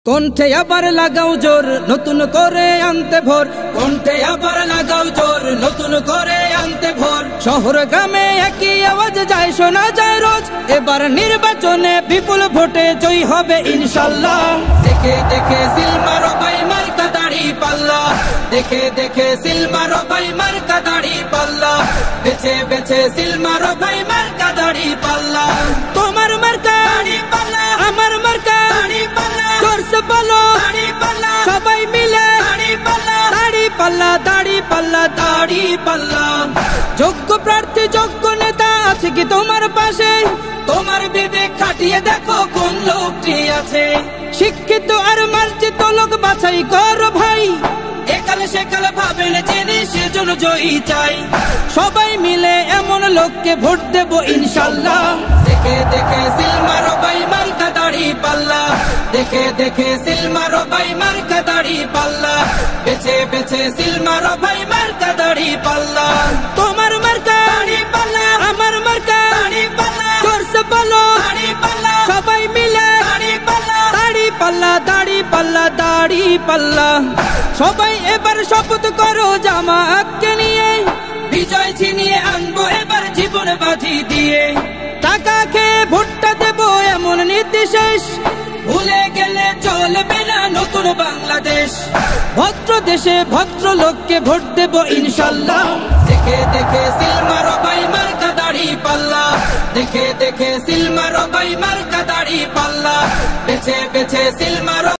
কণ্ঠে আবার লাগাও জোর নতুন করে আনতে ভোর, কণ্ঠে আবার লাগাও জোর নতুন করে আনতে ভোর। শহর গ্রামে একই আওয়াজ যায় শোনা যায় রোজ, এবার নির্বাচনে বিপুল ভোটে জয়ী হবে ইনশাল্লাহ। দেখে দেখে সিল মারো ভাই মার্কা দাড়ি পাল্লা, দেখে দেখে সিল মারো ভাই মার্কা দাড়ি পাল্লা, বেছে বেছে সিল মারো ভাই মার্কা দাড়ি পাল্লা। তোমার মার্কা দাড়ি পাল্লা, আমার মার্কা দাড়ি পাল্লা, জোরসে বলো দাড়ি পাল্লা, সবাই মিলে দাড়ি পাল্লা, দাড়ি পাল্লা, দাড়ি পাল্লা, দাড়ি পাল্লা। যোগ্য প্রার্থী যোগ্য নেতা আছে কি তোমার পাশে? তোমার বিবেক খাটিয়ে দেখো কোন লোকটি আছে। শিক্ষিত আর মার্জিত লোক বাছাই করো ভাই, একালে সেকালে ভাবেন জেনে সেজন্য জয়ী চাই। সবাই মিলে এমন লোককে ভোট দেব ইনশাল্লাহ। দেখে দেখে সিল মারো ভাই মার্কা দাড়ি পাল্লা, দেখে দেখে সিল মারো ভাই মার্কা দাড়ি পাল্লা, বেছে বেছে সিল মারো ভাই মার্কা দাড়ি পাল্লা। তোমার মার্কা দাড়ি পাল্লা, আমার মার্কা দাড়ি পাল্লা, জোরসে বলো দাড়ি পাল্লা, সবাই মিলে দাড়ি পাল্লা, দাড়ি পাল্লা, দাড়ি পাল্লা, দাড়ি পাল্লা। সবাই এবার শপথ করো জামাতকে নিয়ে, বিজয় ছিনিয়ে আনবো এবার জীবন বাজি দিয়ে। টাকা খেয়ে ভোটটা দেবো এমন নীতি শেষ, ভুলে গেলে চলবে না নতুন বাংলাদেশ। ভদ্র দেশে ভদ্র লোককে ভোট দেব ইনশাল্লাহ। দেখে দেখে সিল মারো ভাই মার্কা দাড়ি পাল্লা, দেখে দেখে সিল মারো ভাই মার্কা দাড়ি পাল্লা, বেছে বেছে সিল মারো।